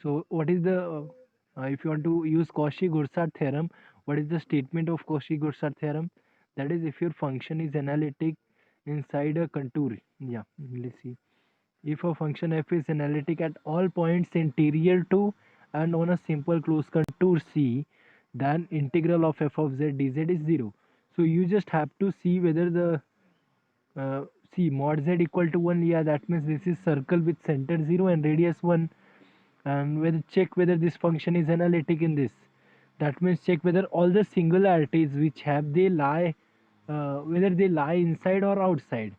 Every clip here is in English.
So what is the if you want to use Cauchy-Goursat theorem, what is the statement of Cauchy-Goursat theorem? That is, if your function is analytic inside a contour. Yeah, let's see. If a function f is analytic at all points interior to and on a simple closed contour C, then integral of f of z dz is 0. So you just have to see whether the see mod z equal to 1. Yeah, that means this is circle with center 0 and radius 1. And we'll check whether this function is analytic in this. That means check whether all the singularities which have they lie whether they lie inside or outside.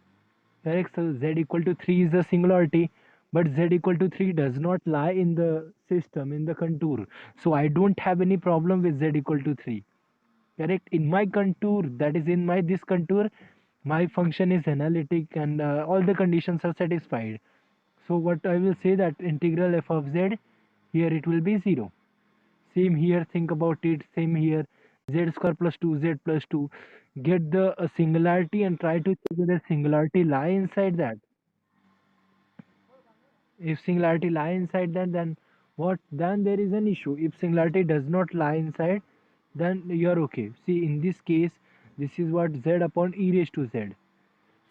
Correct. So z equal to 3 is the singularity, but z equal to 3 does not lie in the system, in the contour. So I don't have any problem with z equal to 3. Correct. In my contour, that is in my this contour, my function is analytic and all the conditions are satisfied. So what I will say that integral f of z, here it will be 0. Same here, think about it, same here, z square plus 2z plus 2. Get the singularity and try to check whether singularity lie inside that. If singularity lie inside that, then what? Then there is an issue. If singularity does not lie inside, then you're okay. See, in this case, this is what z upon e raised to z.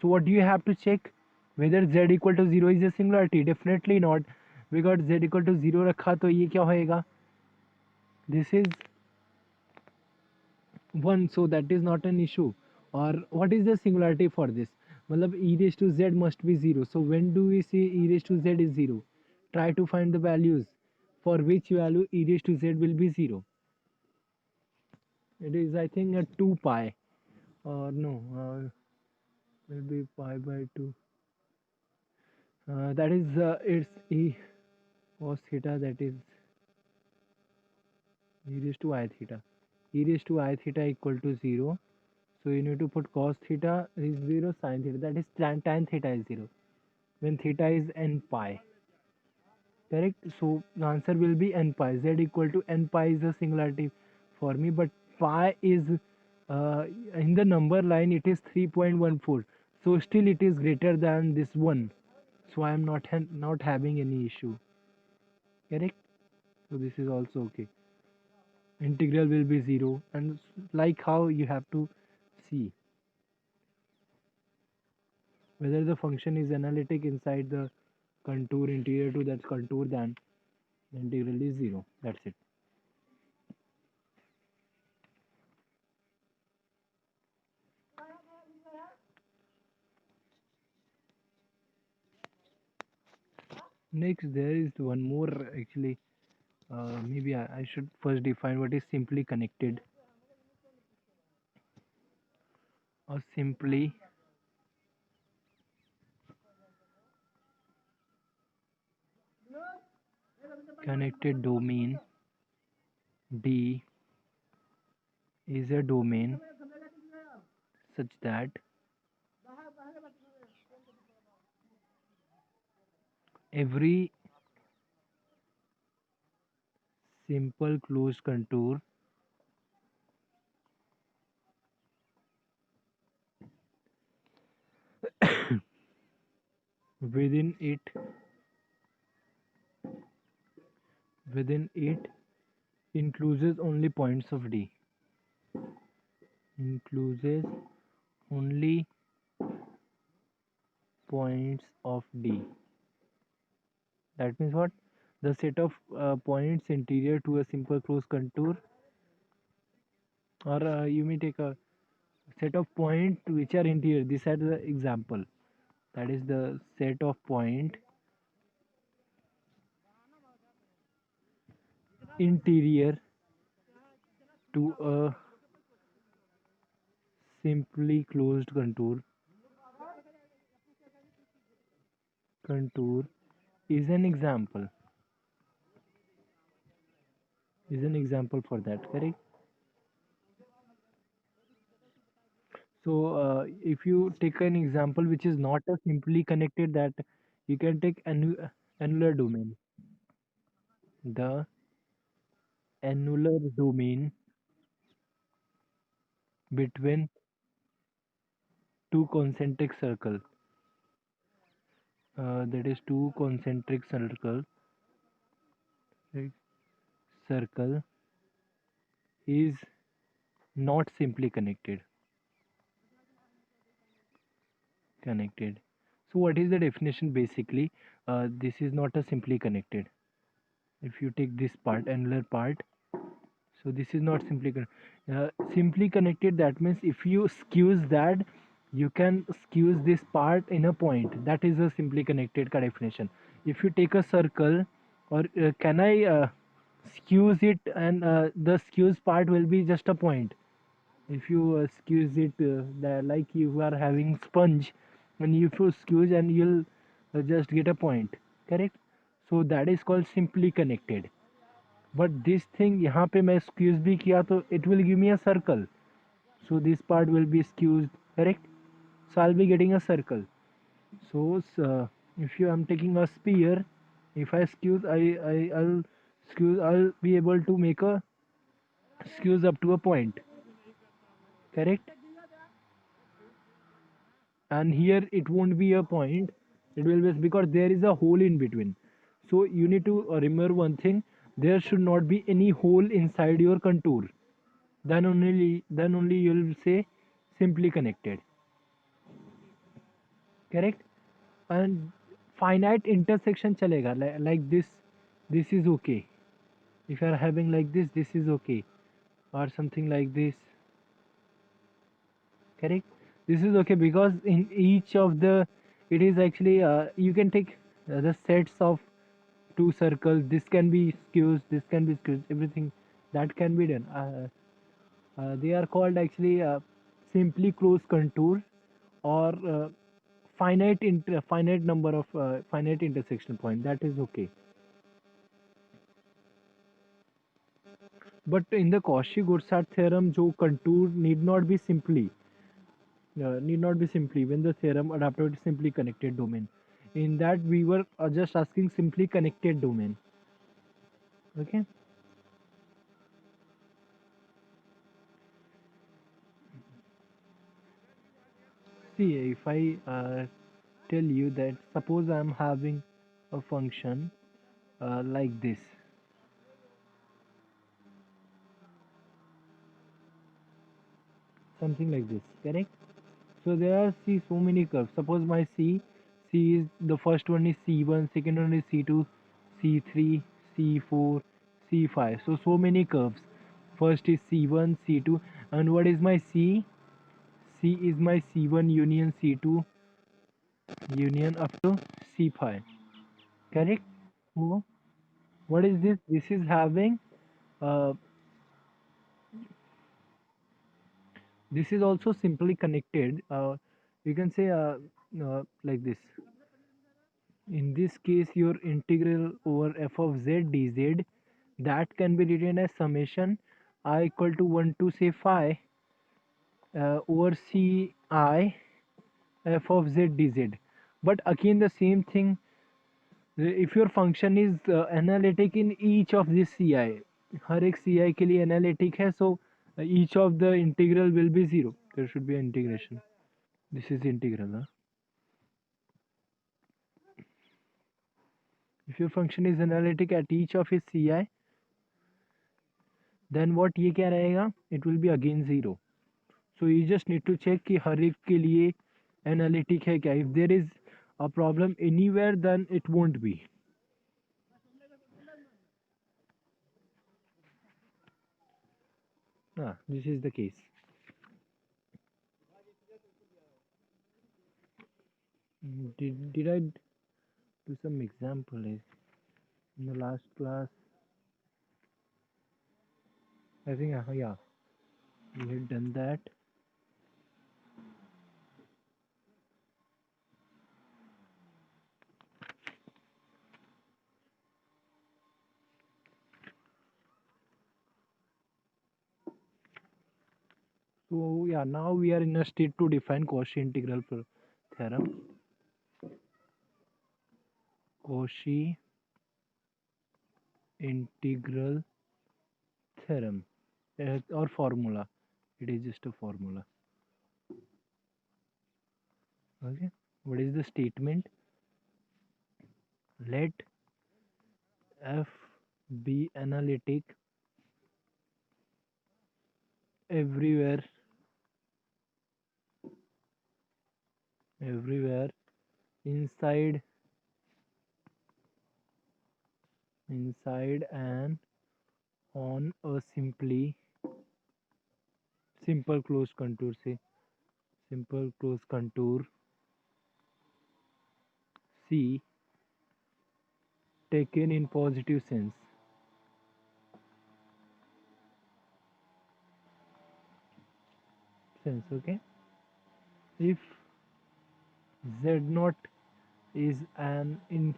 So what do you have to check? Whether z equal to 0 is a singularity? Definitely not. Because z equal to 0 रखा तो ये क्या होएगा? This is 1, so that is not an issue. Or what is the singularity for this? मतलब e raised to z must be 0. So when do we say e raised to z is 0? Try to find the values for which value e raised to z will be 0. It is, I think, a 2 pi, or no, will be pi by 2. That is it's e cos theta, that is e raised to I theta. E raised to I theta equal to 0. So you need to put cos theta is 0, sin theta, that is tan theta is 0. When theta is n pi. Correct? So the answer will be n pi. Z equal to n pi is a singularity for me, but pi is in the number line it is 3.14. So still it is greater than this 1. So I am not having any issue. Correct? So this is also okay. Integral will be 0, and like how you have to see whether the function is analytic inside the contour interior to that contour, then the integral is 0. That's it. Next, there is one more actually. Maybe I should first define what is simply connected. A simply connected domain D is a domain such that every simple closed contour within it includes only points of D. Includes only points of D. That means what? The set of points interior to a simple closed contour, or you may take a set of points which are interior. These are the example. That is the set of point interior to a simply closed contour is an example for that. Correct? So if you take an example which is not a simply connected, that you can take annular domain. The annular domain between two concentric circle, that is two concentric circle Right? Circle is not simply connected. So what is the definition basically? This is not a simply connected. If you take this part, angular part, so this is not simply connected. That means if you skews that, you can skews this part in a point. That is a simply connected ka definition. If you take a circle, or can I skews it, and the skews part will be just a point. If you squeeze it, like you are having sponge, and if you squeeze, and you'll just get a point, correct? So that is called simply connected. But this thing यहाँ पे मैं squeeze भी किया तो it will give me a circle. So this part will be squeezed, correct? So I'll be getting a circle. So if you am taking a sphere, if I squeeze, I'll squeeze, I'll be able to make a squeeze up to a point, correct? And here it won't be a point, it will be, because there is a hole in between. So you need to remember one thing: there should not be any hole inside your contour. Then only you'll say simply connected, correct? And finite intersection chalega, like this is okay. If you are having like this is okay, or something like this, correct? This is okay, because in each of the, it is actually you can take the sets of two circles. This can be skews, this can be skews, everything that can be done. They are called actually simply closed contours, or finite number of finite intersection point. That is okay. But in the Cauchy-Goursat theorem, जो contour need not be simply, when the theorem adapted simply connected domain. In that we were just asking simply connected domain. Okay. See, if I tell you that, suppose I am having a function like this, something like this, correct? So there are, see, so many curves. Suppose my C is, the first one is C1, second one is C2, C3, C4, C5. So many curves. First is C1, C2, and what is my C? C is my C1 union C2 union up to C5. Correct? So what is this? This is having uh, this is also simply connected. You can say like this. In this case, your integral over f of z dz, that can be written as summation I equal to 1 to say phi over ci f of z dz. But again the same thing, if your function is analytic in each of this ci, हर एक ci के लिए analytic है, so each of the integral will be 0. There should be an integration. This is integral, huh? If your function is analytic at each of its ci, then what ये क्या रहेगा? It will be again 0. So you just need to check कि हर एक के लिए analytic है क्या. If there is a problem anywhere, then it won't be. This is the case. Did I do some example in the last class? I think yeah, we had done that. So yeah, now we are in a state to define Cauchy integral theorem. Cauchy integral theorem or formula. It is just a formula. Okay. What is the statement? Let f be analytic everywhere, everywhere inside, inside and on a simple closed contour, say simple closed contour C taken in positive sense. Okay, if z naught is an in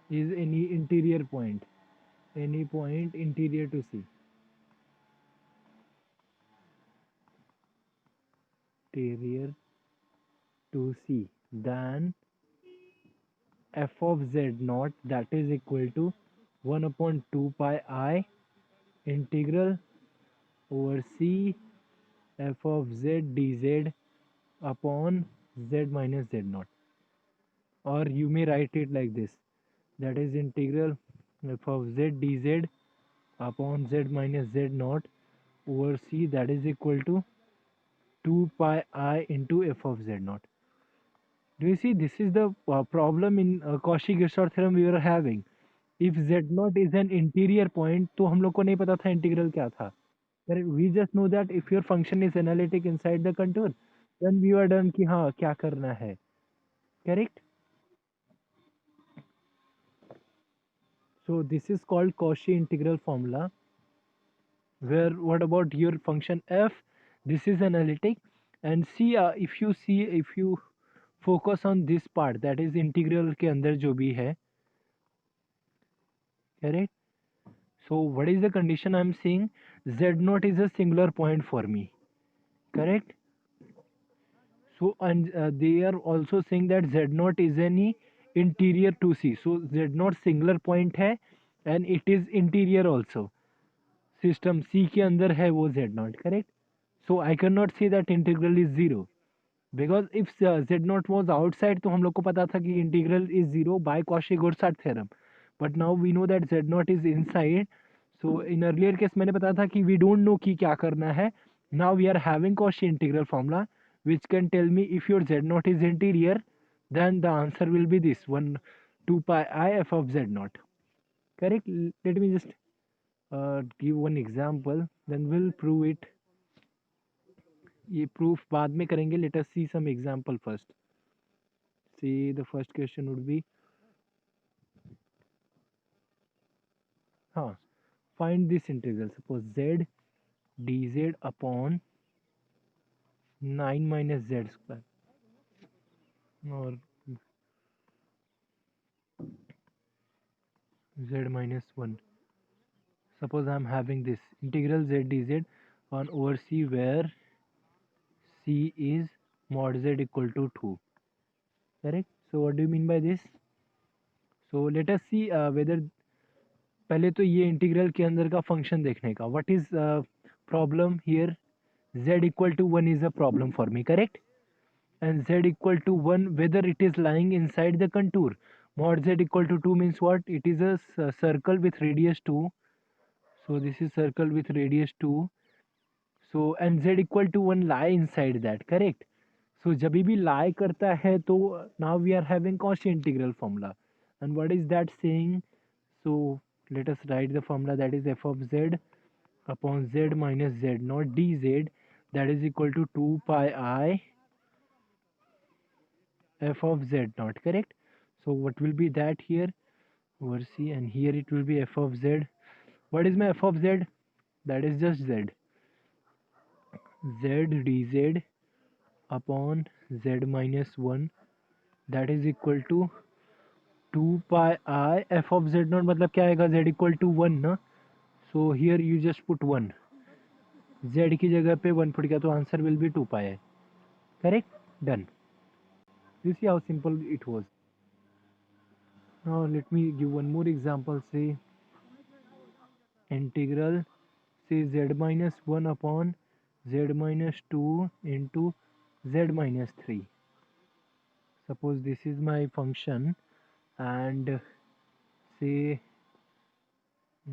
is any interior point, any point interior to C, interior to C, then f of z naught, that is equal to 1 upon 2 pi I integral over C f of z dz upon z minus z naught. Or you may write it like this, that is integral f of z dz upon z minus z naught over C, that is equal to 2 pi I into f of z naught. Do you see, this is the problem in Cauchy-Gilshort theorem we were having. If z naught is an interior point, तो हम लोग को नहीं पता था integral क्या था. We just know that if your function is analytic inside the contour, then we are done कि हाँ क्या करना है. Correct? So this is called Cauchy integral formula, where what about your function f? This is analytic, and see if you focus on this part, that is integral के अंदर जो भी है, correct? So what is the condition I am saying? Z naught is a singular point for me, correct? So and they are also saying that Z naught is any interior to C. So Z naught singular point है and it is interior also. System C के अंदर है वो Z naught, correct? So I cannot say that integral is zero, because if Z naught was outside तो हम लोग को पता था कि integral is zero by Cauchy-Gilshort theorem. But now we know that Z naught is inside. So in earlier case मैंने बताया था कि we don't know कि क्या करना है. Now we are having Cauchy integral formula which can tell me if your Z naught is interior, then the answer will be this 2 pi I f of Z naught. Correct? Let me just give one example, then we'll prove it. ये proof बाद में करेंगे. Let us see some example first. See, the first question would be, find this integral. Suppose z dz upon 9 minus z square, or z minus 1. Suppose I am having this integral z dz on over C, where C is mod z equal to 2. Correct? So what do you mean by this? So let us see whether, पहले तो ये integral के अंदर का function देखने का. What is problem here? Z equal to 1 is a problem for me, correct? And z equal to 1 whether it is lying inside the contour. Mod z equal to 2 means what? It is a circle with radius 2. So this is circle with radius 2. So and z equal to 1 lie inside that, correct? So जब भी lie करता है तो now we are having Cauchy integral formula. And what is that saying? So let us write the formula, that is f of z upon z minus z naught dz, that is equal to 2 pi I f of z naught, correct? So what will be that here over C, and here it will be f of z. What is my f of z? That is just z dz upon z minus 1, that is equal to 2 pi I f of z naught. मतलब क्या आएगा? z equal to 1 ना. So here you just put 1, z की जगह पे 1 put किया तो answer will be 2 pi I. Correct? Done. You see how simple it was. Now let me give one more example. Say integral, say z minus 1 upon z minus 2 into z minus 3. Suppose this is my function, and say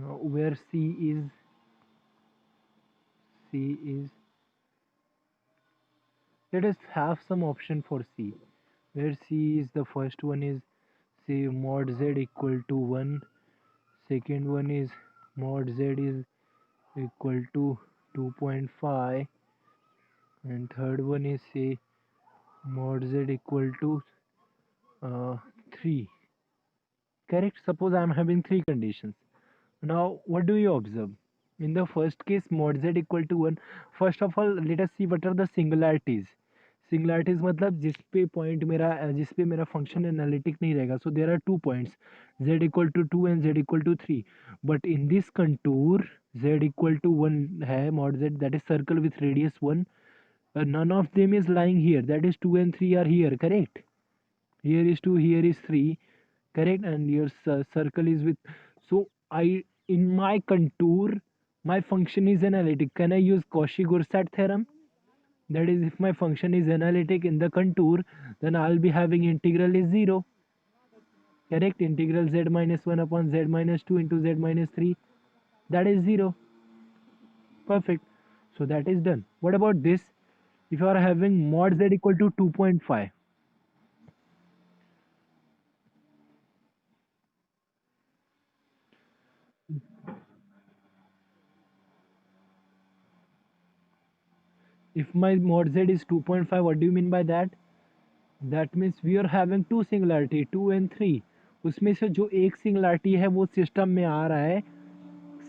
where C is, let us have some option for C, where C is the first one is, say, mod Z equal to 1, second one is mod Z is equal to 2.5, and third one is, say, mod Z equal to 3. Correct? Suppose I am having three conditions. Now, what do you observe? In the first case, mod z equal to 1. First of all, let us see what are the singularities. Singularities मतलब जिस पे मेरा function analytic नहीं रहेगा. So there are 2 points, z equal to 2 and z equal to 3. But in this contour, z equal to 1 है mod z, that is circle with radius 1. None of them is lying here. That is 2 and 3 are here. Correct? Here is 2, here is 3. Correct? And your circle is with, so I, in my contour, my function is analytic. Can I use Cauchy-Grosart theorem? That is, if my function is analytic in the contour, then I'll be having integral is 0. Correct? Integral z minus 1 upon z minus 2 into z minus 3, that is 0. Perfect. So that is done. What about this? If you are having mod z equal to 2.5, if my mod z is 2.5, what do you mean by that? That means we are having two singularity, 2 and 3. उसमें से जो एक singularity है वो system में आ रहा है.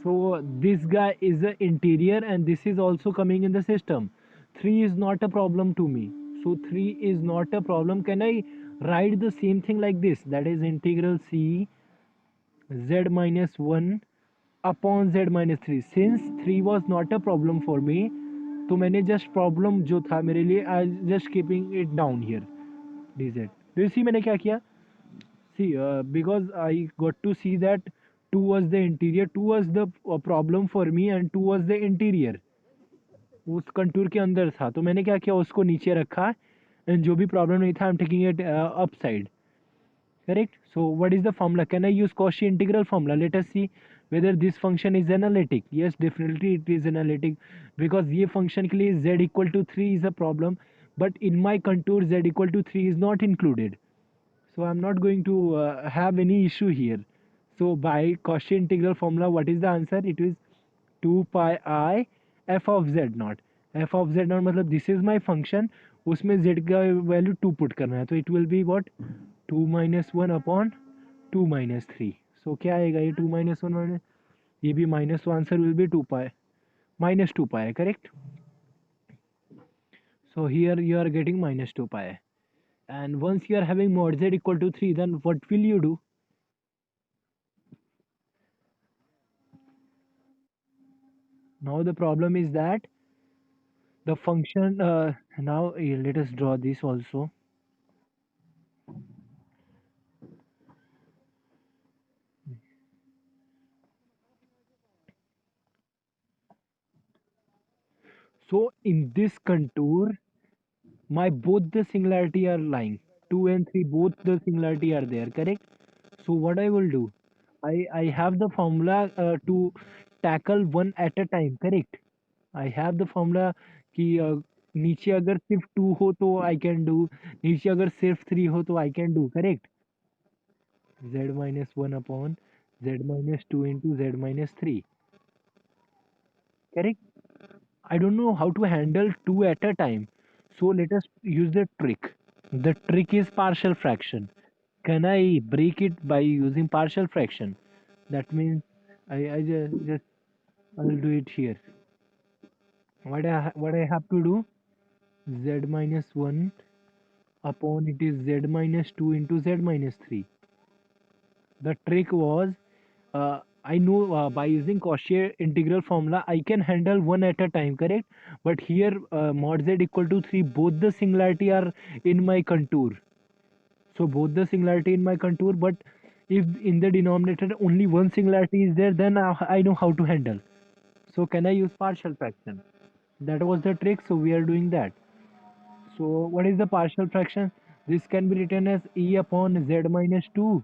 So this guy is the interior and this is also coming in the system. 3 is not a problem to me. So 3 is not a problem. Can I write the same thing like this? That is integral C z minus 1 upon z minus 3. Since 3 was not a problem for me, तो मैंने just problem जो था मेरे लिए, I just keeping it down here. dz. Do you see मैंने क्या किया? See, because I got to see that 2 was the interior, 2 was the problem for me and 2 was the interior. उस contour के अंदर था, तो मैंने क्या किया, उसको नीचे रखा, एंड जो भी प्रॉब्लम नहीं था, I am taking it up side. Correct? So what is the formula? Can I use Cauchy integral formula? Let us see whether this function is analytic. Yes, definitely it is analytic, because ये function के लिए z equal to 3 is a problem, but in my contour z equal to 3 is not included. So I'm not going to have any issue here. So by Cauchy integral formula, what is the answer? It is 2 pi I f of z naught. F of z naught मतलब this is my function, उसमें z का value 2 put करना है, तो it will be what? 2 minus 1 upon 2 minus 3. So क्या आएगा ये 2 minus 1 minus, ये भी minus, so answer will be 2 pi minus 2 pi. Correct? So here you are getting minus 2 pi. And once you are having mod z equal to 3, then what will you do? Now the problem is that the function, now let us draw this also. So in this contour, my both the singularity are lying. 2 and 3, both the singularity are there. Correct? So what I will do, I have the formula to tackle one at a time. Correct? I have the formula कि नीचे अगर सिर्फ 2 हो तो I can do, नीचे अगर सिर्फ 3 हो तो I can do. Correct? Z minus 1 upon Z minus 2 into Z minus 3. Correct? I don't know how to handle 2 at a time. So let us use the trick. The trick is partial fraction. Can I break it by using partial fraction? That means I just I'll do it here. What I have to do? Z minus 1 upon it is Z minus 2 into Z minus 3. The trick was, I know by using Cauchy integral formula I can handle one at a time. Correct? But here mod z equal to 3, both the singularity are in my contour. So both the singularity in my contour, but if in the denominator only one singularity is there, then I know how to handle. So can I use partial fraction? That was the trick, so we are doing that. So what is the partial fraction? This can be written as e upon z minus 2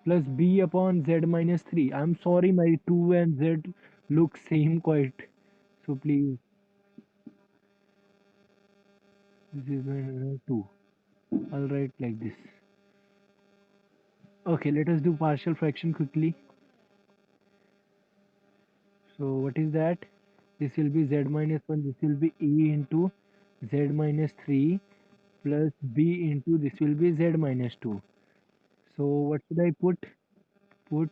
plus b upon z minus 3. I'm sorry, my 2 and z look same quite. So please, this is my 2. I'll write like this. Okay, let us do partial fraction quickly. So what is that? This will be z minus 1. This will be e into z minus 3 plus b into this will be z minus 2. So what should I put? Put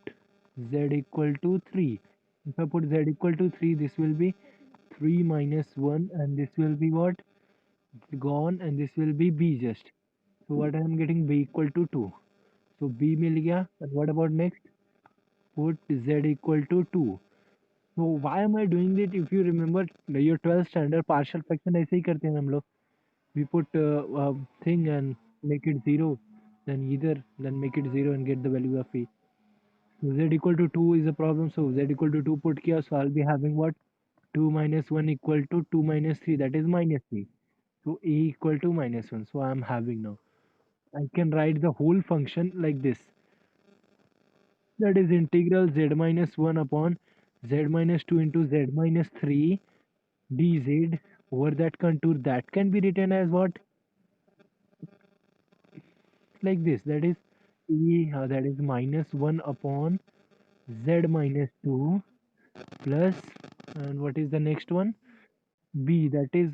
z equal to 3. If I put z equal to 3, this will be 3 minus 1 and this will be what? Gone and this will be b just. So what I am getting b equal to 2. So b मिल गया. And what about next? Put z equal to 2. So why am I doing it? If you remember your 12th standard partial fraction ऐसे ही करते हैं हम लोग. We put a thing and make it 0, then either then make it 0 and get the value of e. So z equal to 2 is a problem. So z equal to 2 put kiya, so I'll be having what? 2 minus 1 equal to 2 minus 3, that is minus 3. So e equal to minus 1. So I'm having now. I can write the whole function like this. That is integral z minus 1 upon z minus 2 into z minus 3 dz over that contour. That can be written as what? Like this. That is e, that is minus 1 upon z minus 2 plus, and what is the next one? B, that is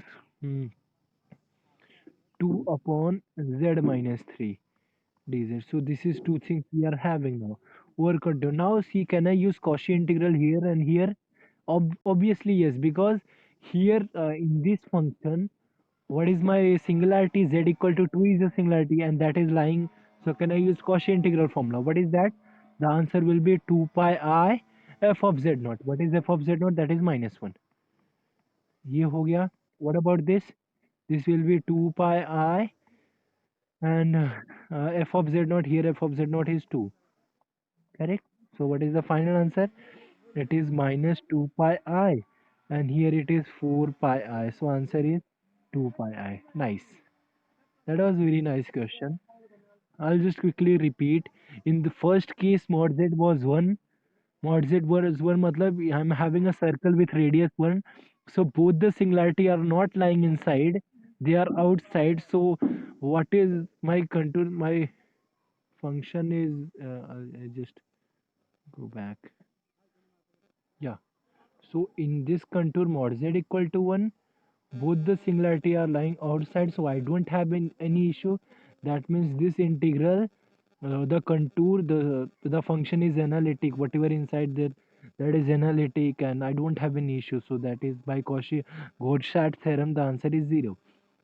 2 upon z minus 3 dz. So this is two things we are having now. Over contour. Now see, can I use Cauchy integral here and here? Obviously yes, because here in this function, what is my singularity? Z equal to 2 is a singularity and that is lying. So can I use Cauchy integral formula? What is that? The answer will be 2 pi I f of z naught. What is f of z naught? That is minus 1. ये हो गया. What about this? This will be 2 pi I and f of z naught, here f of z naught is 2. Correct? So what is the final answer? It is minus 2 pi I and here it is 4 pi I. So answer is 2 pi I. Nice. That was very nice question. I'll just quickly repeat. In the first case, mod z was 1. Mod z was 1 matlab I'm having a circle with radius 1. So both the singularity are not lying inside. They are outside. So what is my contour? My function is, I'll just go back. Yeah. So in this contour mod z equal to 1, both the singularity are lying outside, so I don't have any issue. That means this integral, the contour, the function is analytic. Whatever inside there, that is analytic, and I don't have any issue. So that is by Gauss-Gauss theorem. The answer is 0.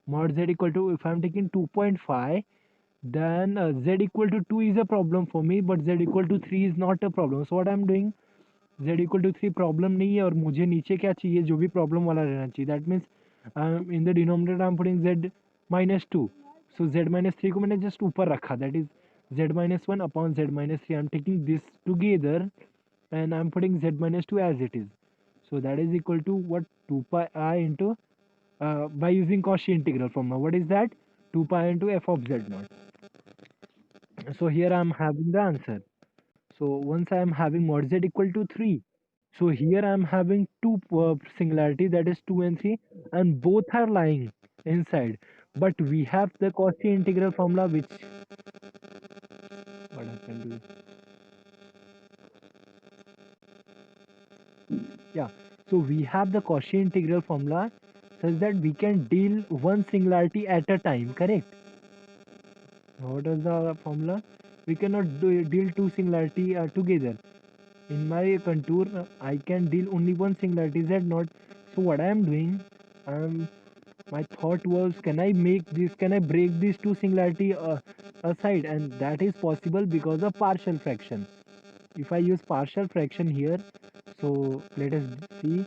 Mod z equal to, if I'm taking 2.5, then z equal to 2 is a problem for me, but z equal to 3 is not a problem. So what I'm doing, z equal to 3 problem नहीं है और मुझे नीचे क्या चाहिए, जो भी problem वाला रहना चाहिए. That means in the denominator I am putting z minus 2. So z minus 3 को मैंने जस्ट ऊपर रखा. That is z minus 1 upon z minus 3. I am taking this together and I'm putting z minus 2 as it is. So that is equal to what? 2 pi I into, by using Cauchy integral formula. What is that? 2 pi into f of z naught. So here I'm having the answer. So once I am having mod z equal to 3, so here I am having two singularity, that is 2 and 3, and both are lying inside. But we have the Cauchy integral formula, which what I can do. Yeah. So we have the Cauchy integral formula such that we can deal one singularity at a time. Correct? What is the formula? We cannot deal two singularity together. In my contour, I can deal only one singularity z naught. So what I am doing, my thought was, can I make this, can I break these two singularity aside? And that is possible because of partial fraction. If I use partial fraction here, so let us see,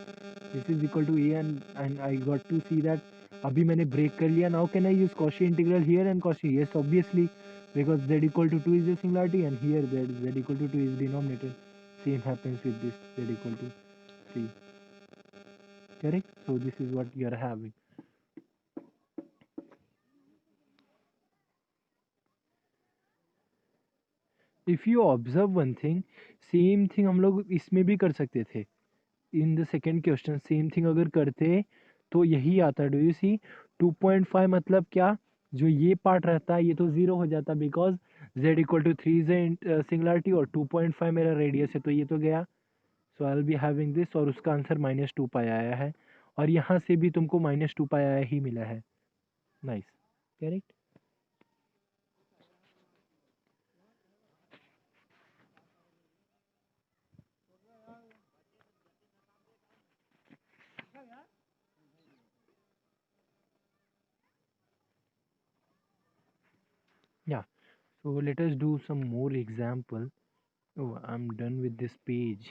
this is equal to a, and I got to see that अभी मैंने break कर लिया. Now can I use Cauchy integral here and Cauchy? Yes, obviously, because z equal to 2 is the singularity and here z equal to 2 is denominator. Same happens with this, z equal to 3. Correct? So this is what you are having. If you observe one thing, same thing हम लोग इसमें भी कर सकते थे। In the second question same thing अगर करते तो यही आता। डू यू सी 2.5 मतलब क्या, जो ये पार्ट रहता है ये तो ज़ीरो हो जाता, because z equal to 3 singularity और 2.5 मेरा रेडियस है, तो ये तो गया। So I will be having this, और उसका आंसर -2 पाई आया है, और यहाँ से भी तुमको -2 पाई आया ही मिला है। Nice, correct. Yeah, so let us do some more example. Oh, I'm done with this page.